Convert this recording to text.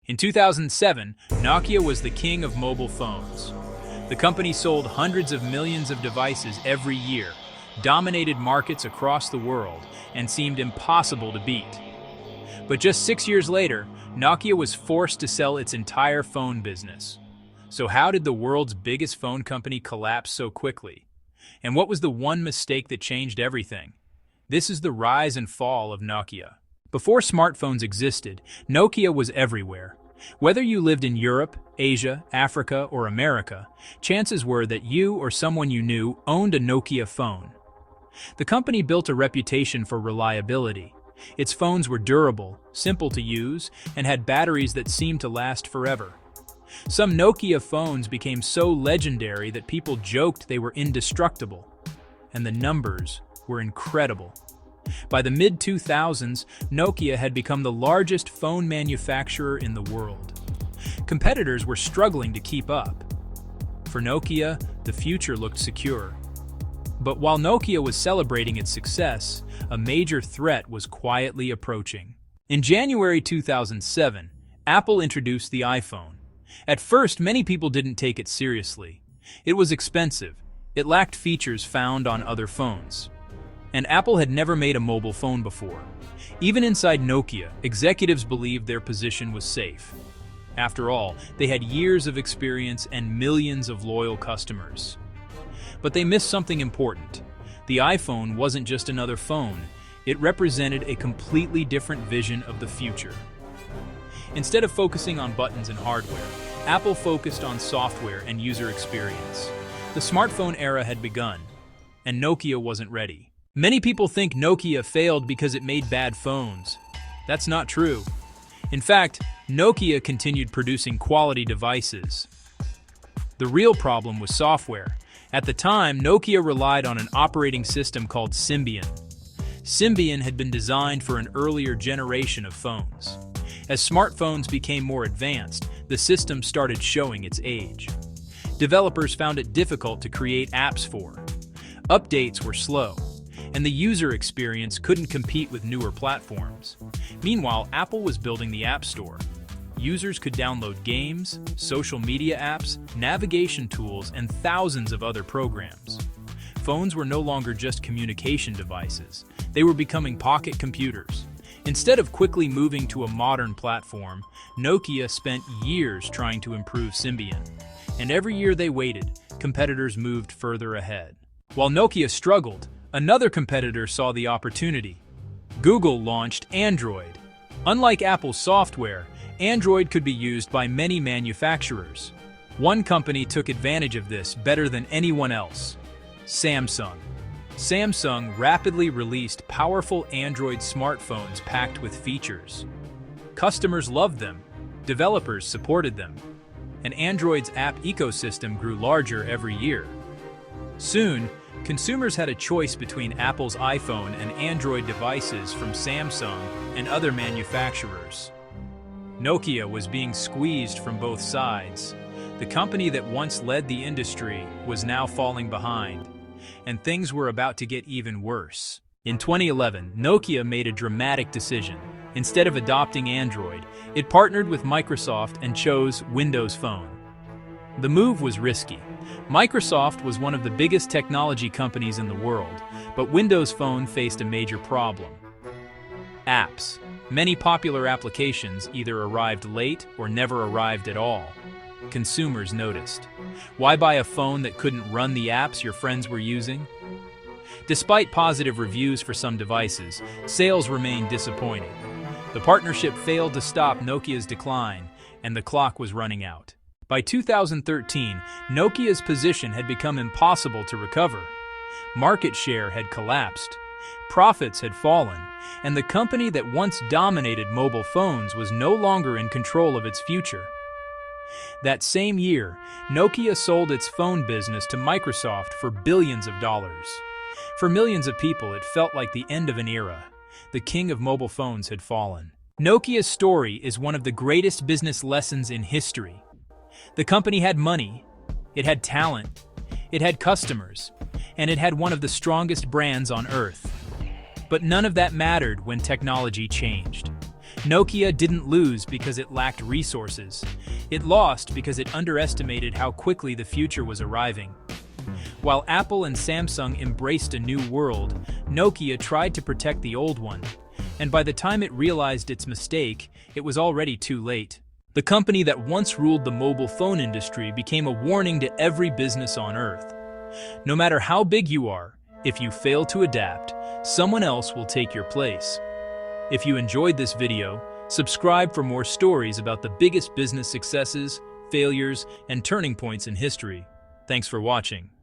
In 2007, Nokia was the king of mobile phones. The company sold hundreds of millions of devices every year, dominated markets across the world, and seemed impossible to beat. But just 6 years later, Nokia was forced to sell its entire phone business. So how did the world's biggest phone company collapse so quickly? And what was the one mistake that changed everything? This is the rise and fall of Nokia. Before smartphones existed, Nokia was everywhere. Whether you lived in Europe, Asia, Africa, or America, chances were that you or someone you knew owned a Nokia phone. The company built a reputation for reliability. Its phones were durable, simple to use, and had batteries that seemed to last forever. Some Nokia phones became so legendary that people joked they were indestructible, and the numbers were incredible. By the mid-2000s, Nokia had become the largest phone manufacturer in the world. Competitors were struggling to keep up. For Nokia, the future looked secure. But while Nokia was celebrating its success, a major threat was quietly approaching. In January 2007, Apple introduced the iPhone. At first, many people didn't take it seriously. It was expensive. It lacked features found on other phones. And Apple had never made a mobile phone before. Even inside Nokia, executives believed their position was safe. After all, they had years of experience and millions of loyal customers. But they missed something important. The iPhone wasn't just another phone. It represented a completely different vision of the future. Instead of focusing on buttons and hardware, Apple focused on software and user experience. The smartphone era had begun, and Nokia wasn't ready. Many people think Nokia failed because it made bad phones. That's not true. In fact, Nokia continued producing quality devices. The real problem was software. At the time, Nokia relied on an operating system called Symbian. Symbian had been designed for an earlier generation of phones. As smartphones became more advanced, the system started showing its age. Developers found it difficult to create apps for. Updates were slow, and the user experience couldn't compete with newer platforms. Meanwhile, Apple was building the App Store. Users could download games, social media apps, navigation tools, and thousands of other programs. Phones were no longer just communication devices. They were becoming pocket computers. Instead of quickly moving to a modern platform, Nokia spent years trying to improve Symbian. And every year they waited, competitors moved further ahead. While Nokia struggled, another competitor saw the opportunity. Google launched Android. Unlike Apple's software, Android could be used by many manufacturers. One company took advantage of this better than anyone else: Samsung. Samsung rapidly released powerful Android smartphones packed with features. Customers loved them, developers supported them, and Android's app ecosystem grew larger every year. Soon, consumers had a choice between Apple's iPhone and Android devices from Samsung and other manufacturers. Nokia was being squeezed from both sides. The company that once led the industry was now falling behind, and things were about to get even worse. In 2011, Nokia made a dramatic decision. Instead of adopting Android, it partnered with Microsoft and chose Windows Phone. The move was risky. Microsoft was one of the biggest technology companies in the world, but Windows Phone faced a major problem: apps. Many popular applications either arrived late or never arrived at all. Consumers noticed. Why buy a phone that couldn't run the apps your friends were using? Despite positive reviews for some devices, sales remained disappointing. The partnership failed to stop Nokia's decline, and the clock was running out. By 2013, Nokia's position had become impossible to recover. Market share had collapsed, profits had fallen, and the company that once dominated mobile phones was no longer in control of its future. That same year, Nokia sold its phone business to Microsoft for billions of dollars. For millions of people, it felt like the end of an era. The king of mobile phones had fallen. Nokia's story is one of the greatest business lessons in history. The company had money, it had talent, it had customers, and it had one of the strongest brands on earth. But none of that mattered when technology changed. Nokia didn't lose because it lacked resources. It lost because it underestimated how quickly the future was arriving. While Apple and Samsung embraced a new world, Nokia tried to protect the old one. And by the time it realized its mistake, it was already too late. The company that once ruled the mobile phone industry became a warning to every business on Earth. No matter how big you are, if you fail to adapt, someone else will take your place. If you enjoyed this video, subscribe for more stories about the biggest business successes, failures, and turning points in history. Thanks for watching.